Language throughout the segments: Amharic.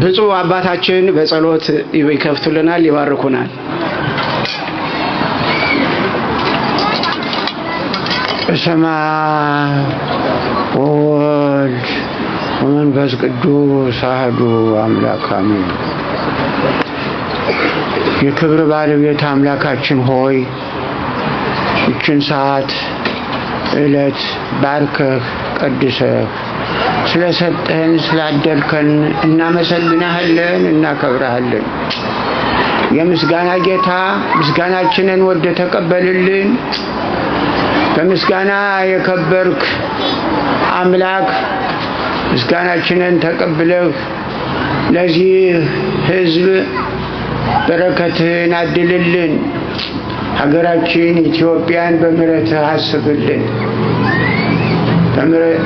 ብፁዕ አባታችን በጸሎት ይከፍቱልናል፣ ይባርኩናል። በስመ አብ ወወልድ ወመንፈስ ቅዱስ አሐዱ አምላክ አሜን። የክብር ባለቤት አምላካችን ሆይ ይህችን ሰዓት ዕለት ባርከህ ቀድሰህ ስለሰጠህን ስላደልከን እናመሰግናለን፣ እናከብራለን። የምስጋና ጌታ ምስጋናችንን ወደ ተቀበልልን። በምስጋና የከበርክ አምላክ ምስጋናችንን ተቀብለህ ለዚህ ሕዝብ በረከትህን አድልልን። ሀገራችን ኢትዮጵያን በምሕረትህ አስብልን።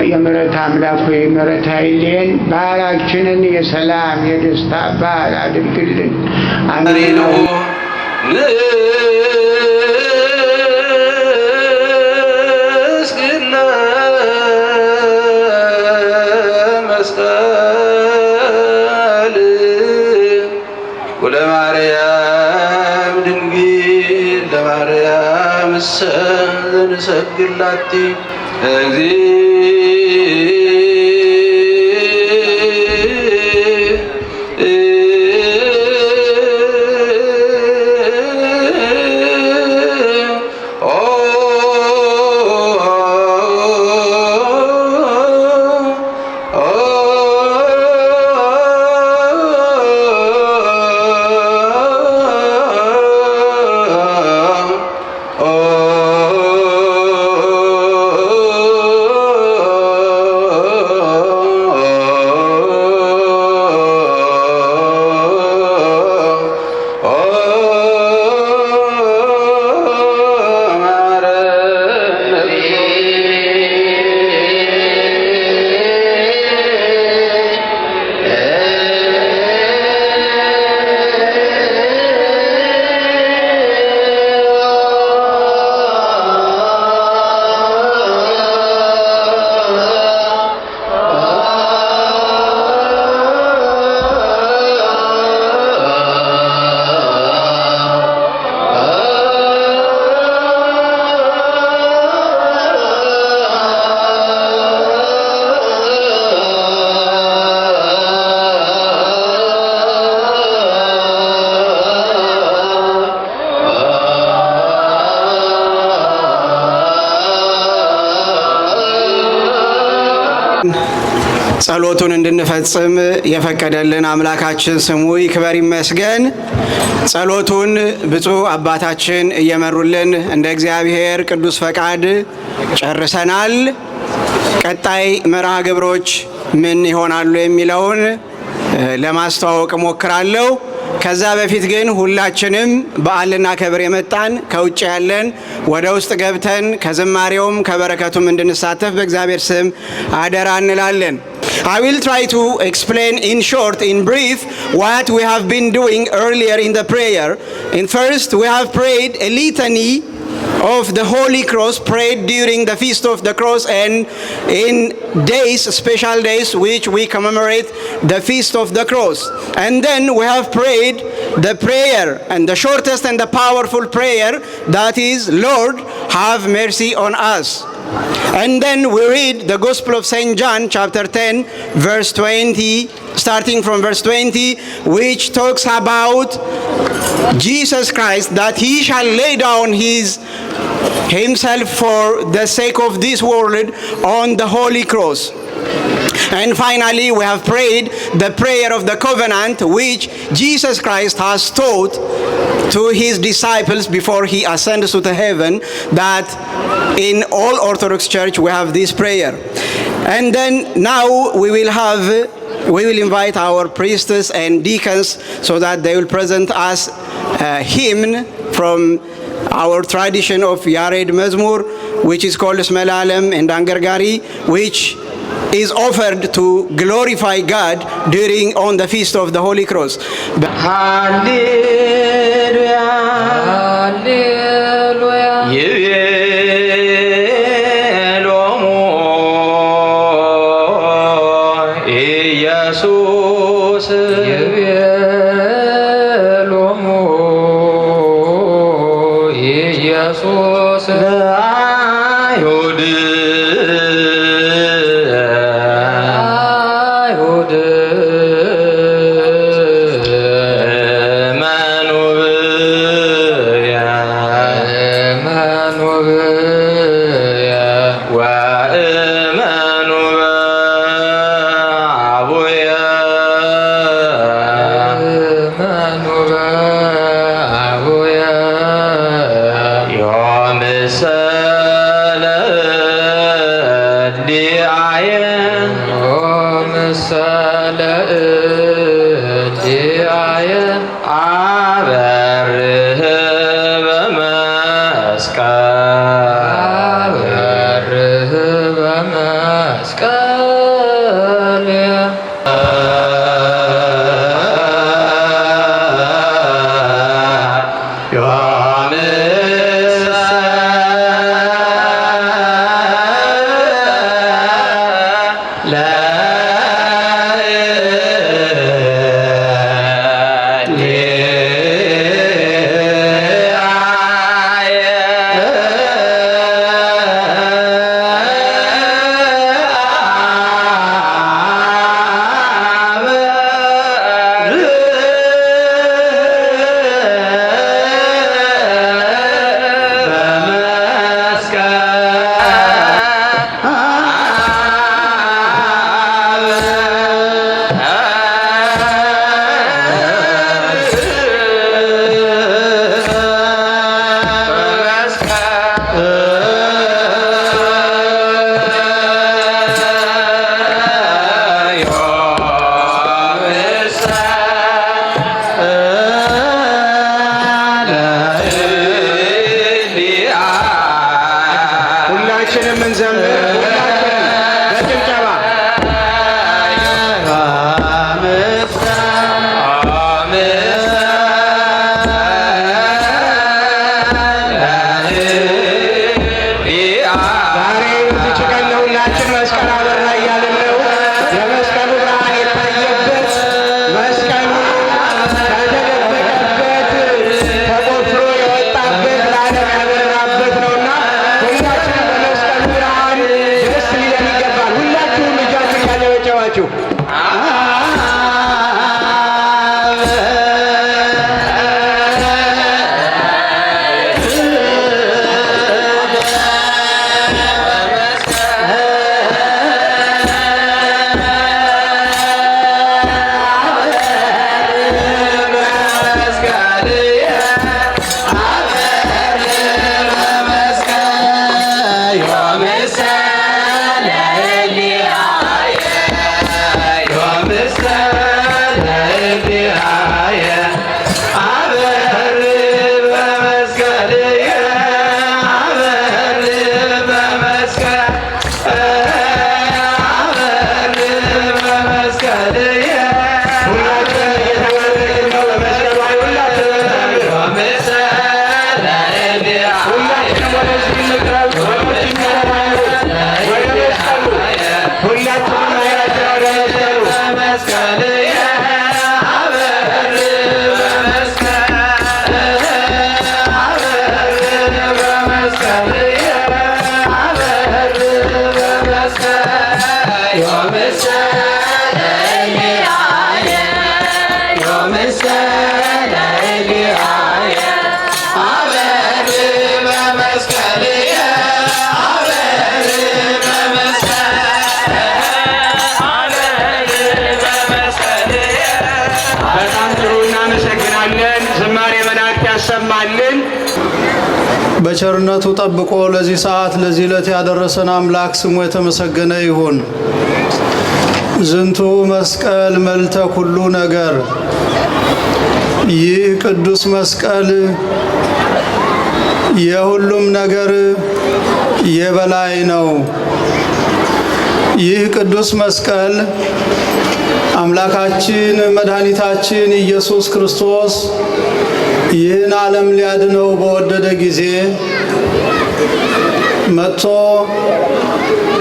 የምሕረት አምላክ ሆይ ምሕረት አይለየን። በዓላችንን የሰላም የደስታ በዓል አድርግልን። አሜን። ወለማርያም ድንግል ለማርያም ዘንሰግድላቲ ጸሎቱን እንድንፈጽም የፈቀደልን አምላካችን ስሙ ይክበር ይመስገን። ጸሎቱን ብፁዕ አባታችን እየመሩልን እንደ እግዚአብሔር ቅዱስ ፈቃድ ጨርሰናል። ቀጣይ መርሃ ግብሮች ምን ይሆናሉ የሚለውን ለማስተዋወቅ ሞክራለሁ። ከዛ በፊት ግን ሁላችንም በዓልና ከብር የመጣን ከውጭ ያለን ወደ ውስጥ ገብተን ከዝማሬውም ከበረከቱም እንድንሳተፍ በእግዚአብሔር ስም አደራ እንላለን። I will try to explain in short, in brief, what we have been doing earlier in the prayer. First, we have prayed a litany of the Holy Cross, prayed during the Feast of the Cross and in days, special days, which we commemorate the Feast of the Cross. And then we have prayed the prayer, and the shortest and the powerful prayer, that is, Lord, have mercy on us. And then we read the Gospel of St. John, chapter 10, verse 20, starting from verse 20, which talks about Jesus Christ, that he shall lay down his himself for the sake of this world on the holy cross. And finally, we have prayed the prayer of the covenant, which Jesus Christ has taught to his disciples before he ascends to the heaven, that in all Orthodox Church we have this prayer. And then now we will invite our priests and deacons so that they will present us a hymn from our tradition of Yared Mezmur, which is called Smelalem and Angargari, which is offered to glorify God on the feast of the Holy Cross. Hallelujah, Hallelujah. ያሰማልን። በቸርነቱ ጠብቆ ለዚህ ሰዓት ለዚህ ዕለት ያደረሰን አምላክ ስሙ የተመሰገነ ይሁን። ዝንቱ መስቀል መልተ ኩሉ ነገር። ይህ ቅዱስ መስቀል የሁሉም ነገር የበላይ ነው። ይህ ቅዱስ መስቀል አምላካችን መድኃኒታችን ኢየሱስ ክርስቶስ ይህን ዓለም ሊያድነው በወደደ ጊዜ መጥቶ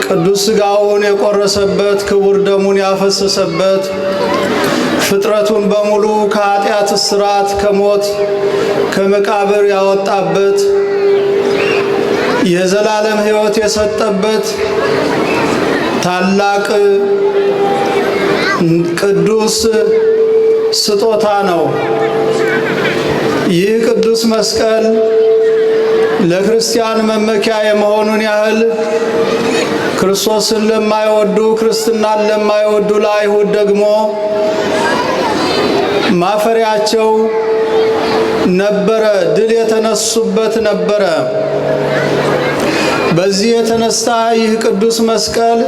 ቅዱስ ሥጋውን የቆረሰበት፣ ክቡር ደሙን ያፈሰሰበት፣ ፍጥረቱን በሙሉ ከኃጢአት እስራት፣ ከሞት ከመቃብር ያወጣበት፣ የዘላለም ሕይወት የሰጠበት ታላቅ ቅዱስ ስጦታ ነው። ይህ ቅዱስ መስቀል ለክርስቲያን መመኪያ የመሆኑን ያህል ክርስቶስን ለማይወዱ፣ ክርስትናን ለማይወዱ ለአይሁድ ደግሞ ማፈሪያቸው ነበረ፣ ድል የተነሱበት ነበረ። በዚህ የተነሳ ይህ ቅዱስ መስቀል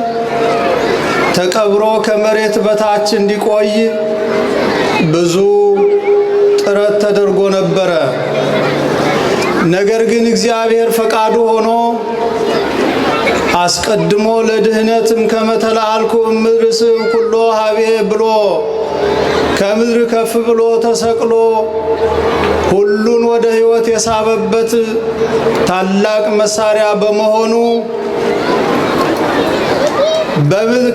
ተቀብሮ ከመሬት በታች እንዲቆይ ብዙ ጥረት ተደርጎ ነበረ። ነገር ግን እግዚአብሔር ፈቃዱ ሆኖ አስቀድሞ ለድህነትም ከመተላልኩ ምድርስ ኩሎ ሀቤ ብሎ ከምድር ከፍ ብሎ ተሰቅሎ ሁሉን ወደ ሕይወት የሳበበት ታላቅ መሳሪያ በመሆኑ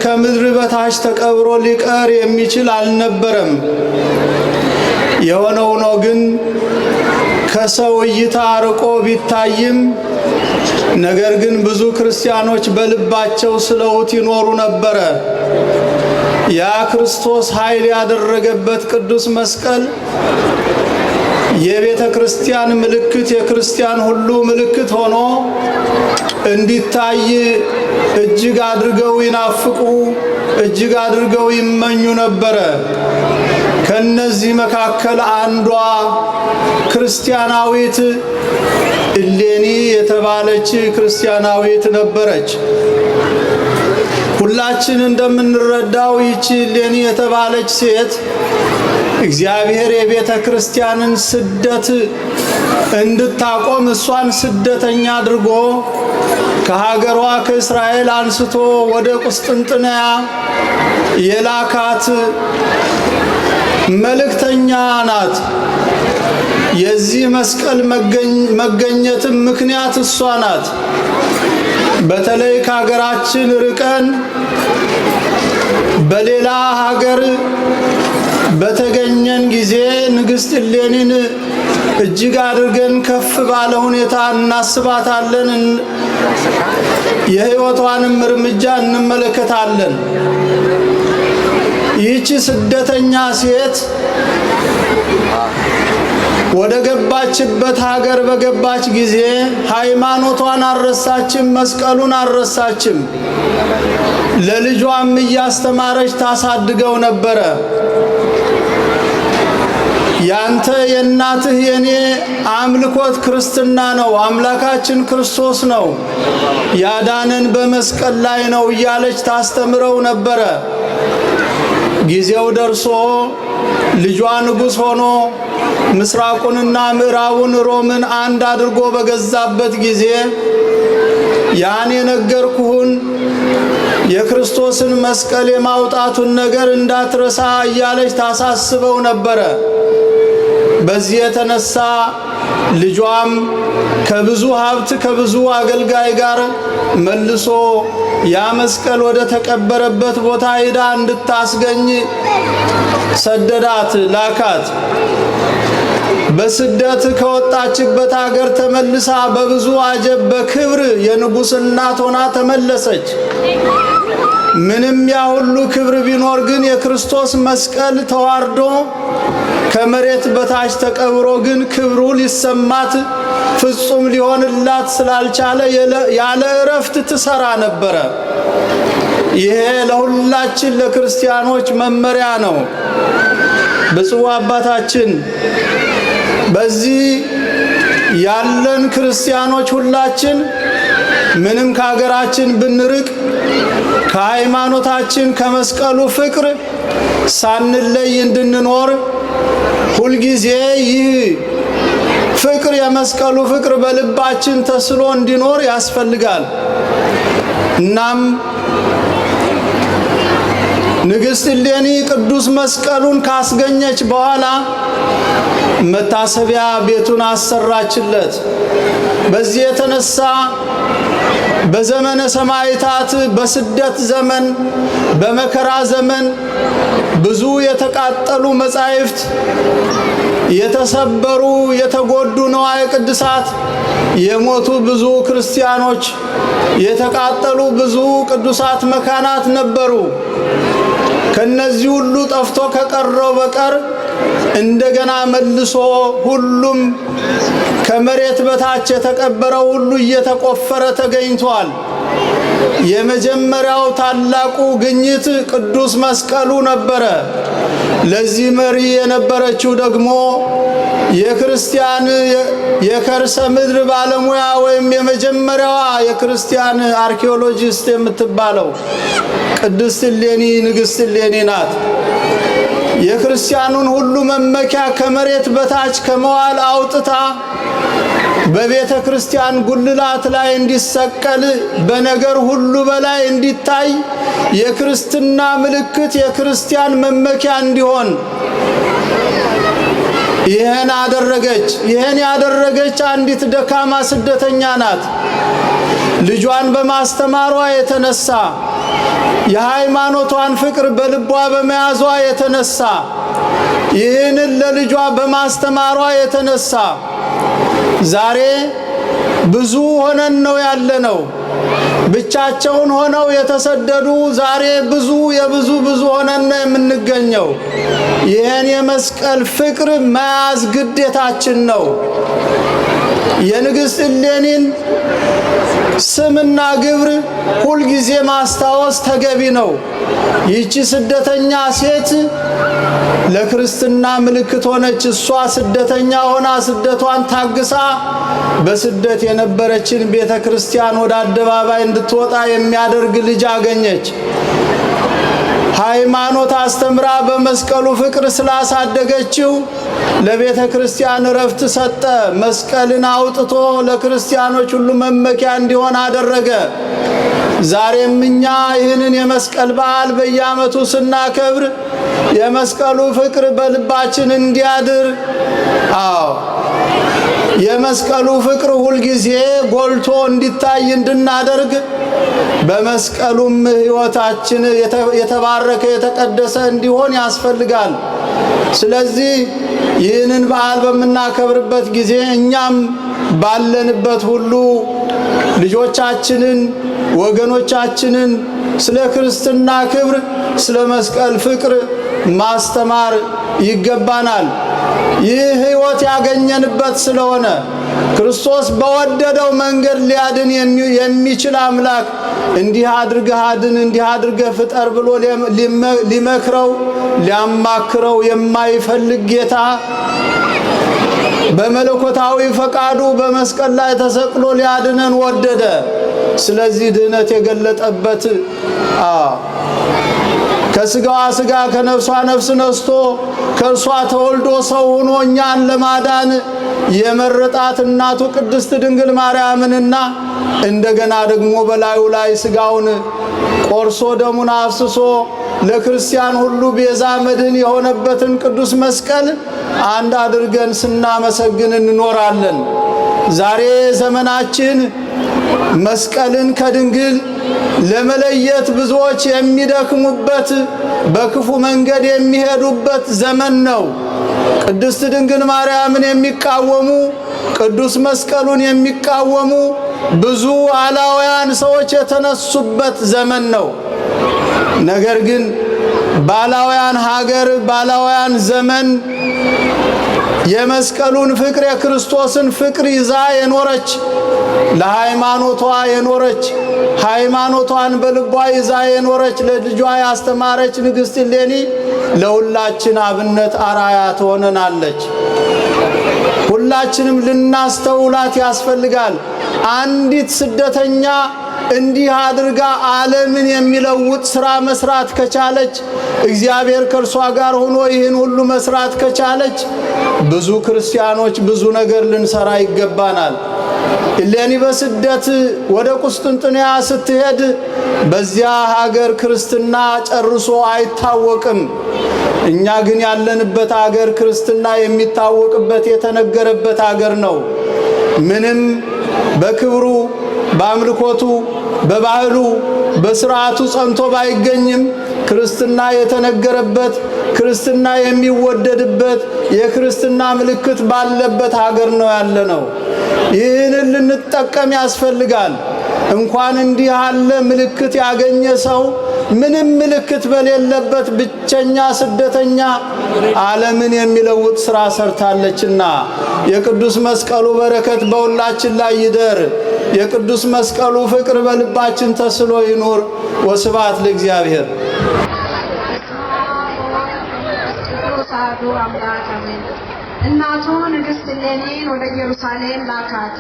ከምድር በታች ተቀብሮ ሊቀር የሚችል አልነበረም። የሆነው ነው ግን ከሰው እይታ ርቆ ቢታይም ነገር ግን ብዙ ክርስቲያኖች በልባቸው ስለውት ይኖሩ ነበረ። ያ ክርስቶስ ኃይል ያደረገበት ቅዱስ መስቀል የቤተ ክርስቲያን ምልክት፣ የክርስቲያን ሁሉ ምልክት ሆኖ እንዲታይ እጅግ አድርገው ይናፍቁ፣ እጅግ አድርገው ይመኙ ነበረ። ከነዚህ መካከል አንዷ ክርስቲያናዊት እሌኒ የተባለች ክርስቲያናዊት ነበረች። ሁላችን እንደምንረዳው ይቺ እሌኒ የተባለች ሴት እግዚአብሔር የቤተ ክርስቲያንን ስደት እንድታቆም እሷን ስደተኛ አድርጎ ከሀገሯ ከእስራኤል አንስቶ ወደ ቁስጥንጥንያ የላካት መልእክተኛ ናት። የዚህ መስቀል መገኘትም ምክንያት እሷ ናት። በተለይ ከሀገራችን ርቀን በሌላ ሀገር በተገኘን ጊዜ ንግሥት እሌኒን እጅግ አድርገን ከፍ ባለ ሁኔታ እናስባታለን። የሕይወቷንም እርምጃ እንመለከታለን። ይህች ስደተኛ ሴት ወደ ገባችበት ሀገር በገባች ጊዜ ሃይማኖቷን አልረሳችም፣ መስቀሉን አልረሳችም። ለልጇም እያስተማረች ታሳድገው ነበረ። ያንተ የእናትህ የኔ አምልኮት ክርስትና ነው፣ አምላካችን ክርስቶስ ነው፣ ያዳነን በመስቀል ላይ ነው እያለች ታስተምረው ነበረ። ጊዜው ደርሶ ልጇ ንጉሥ ሆኖ ምስራቁንና ምዕራቡን ሮምን አንድ አድርጎ በገዛበት ጊዜ ያን የነገርኩህን የክርስቶስን መስቀል የማውጣቱን ነገር እንዳትረሳ እያለች ታሳስበው ነበረ። በዚህ የተነሳ ልጇም ከብዙ ሀብት ከብዙ አገልጋይ ጋር መልሶ ያ መስቀል ወደ ተቀበረበት ቦታ ሄዳ እንድታስገኝ ሰደዳት፣ ላካት። በስደት ከወጣችበት ሀገር ተመልሳ በብዙ አጀብ በክብር የንጉሥ እናት ሆና ተመለሰች። ምንም ያ ሁሉ ክብር ቢኖር ግን የክርስቶስ መስቀል ተዋርዶ ከመሬት በታች ተቀብሮ ግን ክብሩ ሊሰማት ፍጹም ሊሆንላት ስላልቻለ ያለ እረፍት ትሰራ ነበረ። ይሄ ለሁላችን ለክርስቲያኖች መመሪያ ነው። ብፁዕ አባታችን በዚህ ያለን ክርስቲያኖች ሁላችን ምንም ከሀገራችን ብንርቅ ከሃይማኖታችን ከመስቀሉ ፍቅር ሳንለይ እንድንኖር ሁልጊዜ ይህ ፍቅር የመስቀሉ ፍቅር በልባችን ተስሎ እንዲኖር ያስፈልጋል። እናም ንግሥት እሌኒ ቅዱስ መስቀሉን ካስገኘች በኋላ መታሰቢያ ቤቱን አሰራችለት። በዚህ የተነሳ በዘመነ ሰማዕታት በስደት ዘመን በመከራ ዘመን ብዙ የተቃጠሉ መጻሕፍት፣ የተሰበሩ የተጎዱ ንዋየ ቅድሳት፣ የሞቱ ብዙ ክርስቲያኖች፣ የተቃጠሉ ብዙ ቅዱሳት መካናት ነበሩ። ከነዚህ ሁሉ ጠፍቶ ከቀረው በቀር እንደገና መልሶ ሁሉም ከመሬት በታች የተቀበረው ሁሉ እየተቆፈረ ተገኝቷል። የመጀመሪያው ታላቁ ግኝት ቅዱስ መስቀሉ ነበረ። ለዚህ መሪ የነበረችው ደግሞ የክርስቲያን የከርሰ ምድር ባለሙያ ወይም የመጀመሪያዋ የክርስቲያን አርኪኦሎጂስት የምትባለው ቅድስት እሌኒ ንግሥት እሌኒ ናት። የክርስቲያኑን ሁሉ መመኪያ ከመሬት በታች ከመዋል አውጥታ በቤተ ክርስቲያን ጉልላት ላይ እንዲሰቀል በነገር ሁሉ በላይ እንዲታይ የክርስትና ምልክት የክርስቲያን መመኪያ እንዲሆን ይህን አደረገች። ይህን ያደረገች አንዲት ደካማ ስደተኛ ናት። ልጇን በማስተማሯ የተነሳ የሃይማኖቷን ፍቅር በልቧ በመያዟ የተነሳ ይህንን ለልጇ በማስተማሯ የተነሳ ዛሬ ብዙ ሆነን ነው ያለነው። ብቻቸውን ሆነው የተሰደዱ ዛሬ ብዙ ሆነን ነው የምንገኘው። ይህን የመስቀል ፍቅር መያዝ ግዴታችን ነው። የንግሥት እሌኒን ስምና ግብር ሁልጊዜ ማስታወስ ተገቢ ነው። ይህች ስደተኛ ሴት ለክርስትና ምልክት ሆነች። እሷ ስደተኛ ሆና ስደቷን ታግሳ በስደት የነበረችን ቤተ ክርስቲያን ወደ አደባባይ እንድትወጣ የሚያደርግ ልጅ አገኘች። ሃይማኖት አስተምራ በመስቀሉ ፍቅር ስላሳደገችው ለቤተ ክርስቲያን ረፍት ሰጠ። መስቀልን አውጥቶ ለክርስቲያኖች ሁሉ መመኪያ እንዲሆን አደረገ። ዛሬም እኛ ይህንን የመስቀል በዓል በየዓመቱ ስናከብር የመስቀሉ ፍቅር በልባችን እንዲያድር፣ የመስቀሉ ፍቅር ሁልጊዜ ጎልቶ እንዲታይ እንድናደርግ በመስቀሉም ሕይወታችን የተባረከ የተቀደሰ እንዲሆን ያስፈልጋል። ስለዚህ ይህንን በዓል በምናከብርበት ጊዜ እኛም ባለንበት ሁሉ ልጆቻችንን ወገኖቻችንን ስለ ክርስትና ክብር ስለ መስቀል ፍቅር ማስተማር ይገባናል። ይህ ሕይወት ያገኘንበት ስለሆነ ክርስቶስ በወደደው መንገድ ሊያድን የሚችል አምላክ እንዲህ አድርገህ አድን እንዲህ አድርገህ ፍጠር ብሎ ሊመክረው ሊያማክረው የማይፈልግ ጌታ በመለኮታዊ ፈቃዱ በመስቀል ላይ ተሰቅሎ ሊያድነን ወደደ። ስለዚህ ድህነት የገለጠበት ከስጋዋ ስጋ ከነፍሷ ነፍስ ነስቶ ከእርሷ ተወልዶ ሰው ሆኖ እኛን ለማዳን የመረጣት እናቱ ቅድስት ድንግል ማርያምንና እንደገና ደግሞ በላዩ ላይ ስጋውን ቆርሶ ደሙን አፍስሶ ለክርስቲያን ሁሉ ቤዛ መድህን የሆነበትን ቅዱስ መስቀል አንድ አድርገን ስናመሰግን እንኖራለን። ዛሬ ዘመናችን መስቀልን ከድንግል ለመለየት ብዙዎች የሚደክሙበት በክፉ መንገድ የሚሄዱበት ዘመን ነው። ቅድስት ድንግል ማርያምን የሚቃወሙ ቅዱስ መስቀሉን የሚቃወሙ ብዙ አላውያን ሰዎች የተነሱበት ዘመን ነው። ነገር ግን ባላውያን ሀገር ባላውያን ዘመን የመስቀሉን ፍቅር የክርስቶስን ፍቅር ይዛ የኖረች ለሃይማኖቷ የኖረች ሃይማኖቷን በልቧ ይዛ የኖረች ለልጇ ያስተማረች ንግሥት እሌኒ ለሁላችን አብነት አራያ ትሆነናለች። ሁላችንም ልናስተውላት ያስፈልጋል። አንዲት ስደተኛ እንዲህ አድርጋ ዓለምን የሚለውጥ ሥራ መስራት ከቻለች፣ እግዚአብሔር ከእርሷ ጋር ሆኖ ይህን ሁሉ መስራት ከቻለች፣ ብዙ ክርስቲያኖች ብዙ ነገር ልንሰራ ይገባናል። እሌኒ በስደት ወደ ቁስጥንጥንያ ስትሄድ በዚያ ሀገር ክርስትና ጨርሶ አይታወቅም። እኛ ግን ያለንበት ሀገር ክርስትና የሚታወቅበት የተነገረበት ሀገር ነው። ምንም በክብሩ በአምልኮቱ በባህሉ በስርዓቱ ጸንቶ ባይገኝም ክርስትና የተነገረበት ክርስትና የሚወደድበት የክርስትና ምልክት ባለበት ሀገር ነው ያለነው። ይህንን ልንጠቀም ያስፈልጋል። እንኳን እንዲህ ያለ ምልክት ያገኘ ሰው ምንም ምልክት በሌለበት ብቸኛ ስደተኛ ዓለምን የሚለውጥ ሥራ ሰርታለችና የቅዱስ መስቀሉ በረከት በሁላችን ላይ ይደር። የቅዱስ መስቀሉ ፍቅር በልባችን ተስሎ ይኑር። ወስብሐት ለእግዚአብሔር። እናቱ ንግሥት እሌኒን ወደ ኢየሩሳሌም ላካት።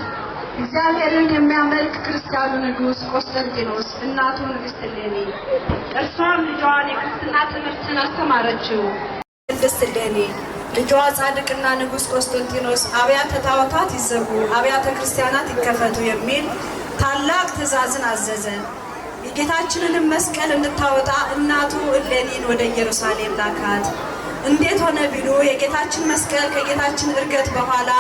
እግዚአብሔርን የሚያመልክ ክርስቲያኑ ንጉሥ ቆስጠንጢኖስ እናቱ ንግሥት እሌኒ እርሷም ልጇን የክርስትና ትምህርትን አስተማረችው። ቅድስት እሌኒ ልጇ ጻድቅና ንጉሥ ቆስጠንጢኖስ አብያተ ጣዖታት ይዘጉ፣ አብያተ ክርስቲያናት ይከፈቱ የሚል ታላቅ ትእዛዝን አዘዘ። የጌታችንንም መስቀል እንድታወጣ እናቱ እሌኒን ወደ ኢየሩሳሌም ላካት። እንዴት ሆነ ቢሉ የጌታችን መስቀል ከጌታችን ዕርገት በኋላ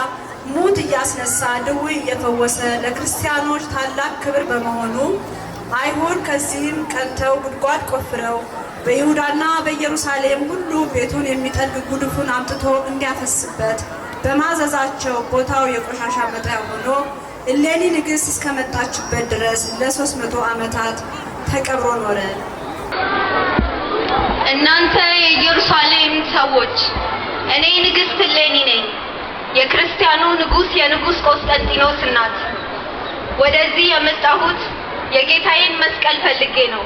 ሙት እያስነሳ ድውይ እየፈወሰ ለክርስቲያኖች ታላቅ ክብር በመሆኑ አይሁድ ከዚህም ቀንተው ጉድጓድ ቆፍረው በይሁዳና በኢየሩሳሌም ሁሉ ቤቱን የሚጠልቅ ጉድፉን አምጥቶ እንዲያፈስበት በማዘዛቸው ቦታው የቆሻሻ መጣያ ሆኖ እሌኒ ንግሥት እስከመጣችበት ድረስ ለ300 ዓመታት ተቀብሮ ኖረ። እናንተ የኢየሩሳሌም ሰዎች፣ እኔ ንግሥት እሌኒ ነኝ፣ የክርስቲያኑ ንጉሥ የንጉሥ ቆስጠንጢኖስ እናት። ወደዚህ የመጣሁት የጌታዬን መስቀል ፈልጌ ነው።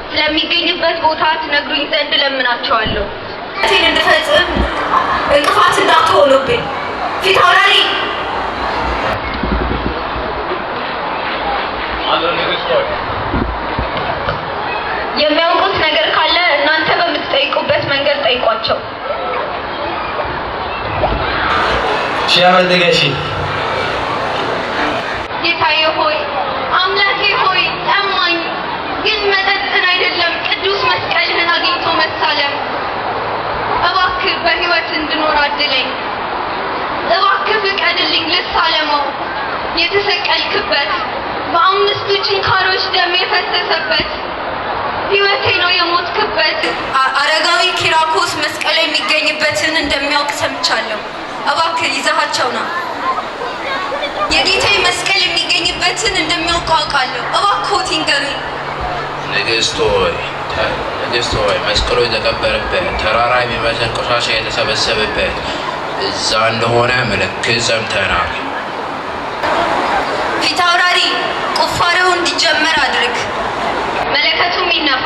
ስለሚገኝበት ቦታ ትነግሩኝ ዘንድ ለምናቸዋለሁ። እቴን እንድፈጽም እንቅፋት እንዳትሆኑብኝ። ፊት አውራሪ የሚያውቁት ነገር ካለ እናንተ በምትጠይቁበት መንገድ ጠይቋቸው። ሺያመልገሺ ጌታዬ ሆይ አምላኬ ሆይ ጠማኝ፣ ግን መጠጥን አይደለም ቅዱስ መስቀልህን አግኝቶ መሳለም። እባክህ በሕይወት እንድኖር አድለኝ። እባክህ ፍቀድልኝ ልሳለመው። የተሰቀልክበት በ5 ችንካሮች ደም የፈሰሰበት ሕይወቴ ነው የሞትክበት። አረጋዊ ኪራኮስ መስቀል የሚገኝበትን እንደሚያውቅ ሰምቻለሁ። እባክህ ይዘሃቸው ና። የጌታዬ መስቀል የሚገኝበትን እንደሚያውቅ አውቃለሁ። እባክዎት ይንገሩኝ። ንግሥት ሆይ መስቀሉ የተቀበረበት ተራራ የሚመስል ቆሻሻ የተሰበሰበበት እዛ እንደሆነ ምልክት ሰምተናል። ፊት አውራሪ ቁፋሬው እንዲጀመር አድርግ። መለከቱም ይነፋ።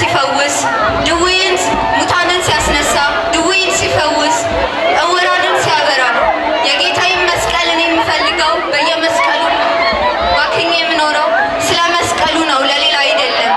ሲፈውስ፣ ሙታንን ሲያስነሳ፣ ድውይን ሲፈውስ፣ ዕውራንን ሲያበራ የጌታዬን መስቀል እኔ የምፈልገው በየመስቀሉ ባክኜ የምኖረው ስለ መስቀሉ ነው፣ ለሌላ አይደለም።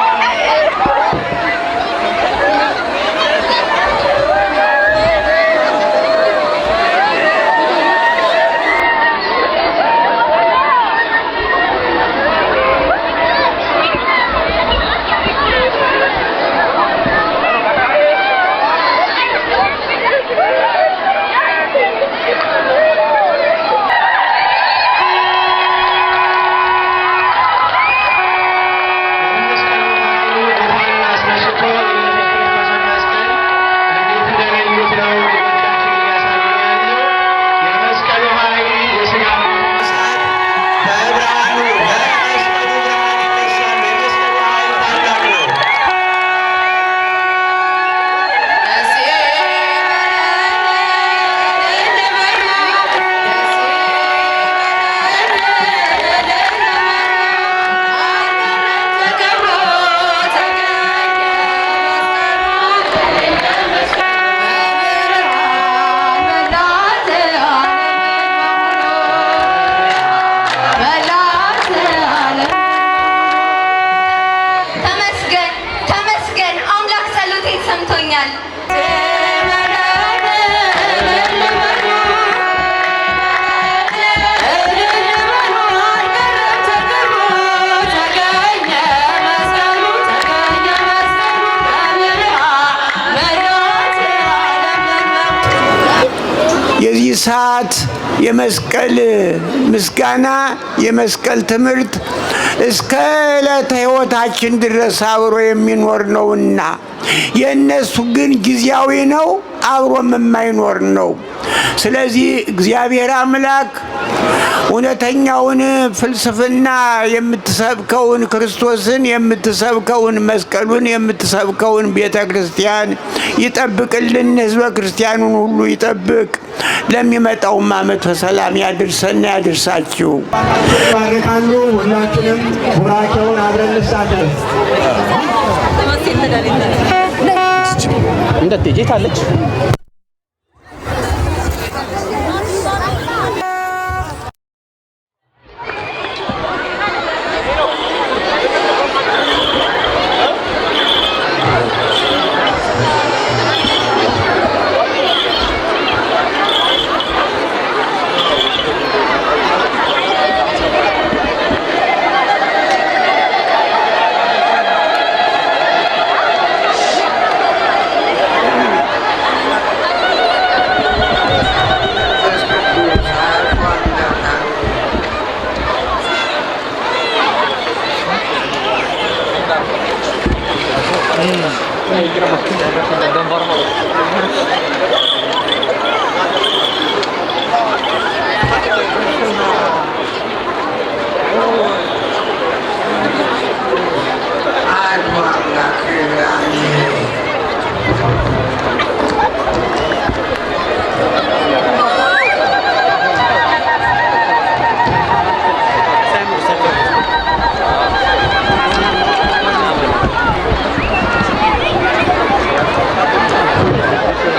ሰምቶኛል። የዚህ ሰዓት የመስቀል ምስጋና የመስቀል ትምህርት እስከ ዕለተ ሕይወታችን ድረስ አብሮ የሚኖር ነውና የእነሱ ግን ጊዜያዊ ነው፣ አብሮም የማይኖር ነው። ስለዚህ እግዚአብሔር አምላክ እውነተኛውን ፍልስፍና የምትሰብከውን ክርስቶስን የምትሰብከውን መስቀሉን የምትሰብከውን ቤተ ክርስቲያን ይጠብቅልን። ሕዝበ ክርስቲያኑን ሁሉ ይጠብቅ። ለሚመጣውም ዓመት በሰላም ያድርሰን ያድርሳችሁ። ባረካሉ። ሁላችንም ቡራኬውን አብረን እንሳተፍ። እንደት አለች Thank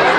you.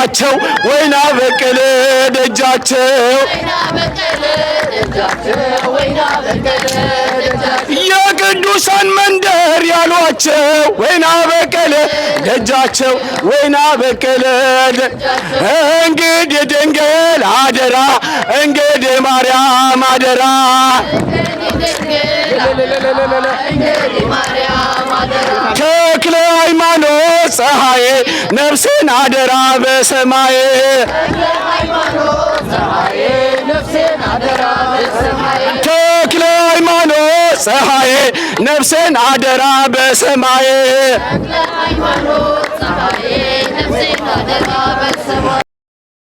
ደጃቸው ወይና በቀለ ደጃቸው የቅዱሳን መንደር ያሏቸው ወይና በቀለ ደጃቸው ወይና በቀለ እንግዲህ ድንግል አደራ እንግዲህ ማርያም አደራ ተክለ ሃይማኖት ፀሐዬ ነፍሴን አደራ በሰማይ ተክለ ሃይማኖት ፀሐዬ ነፍሴን አደራ በሰማይ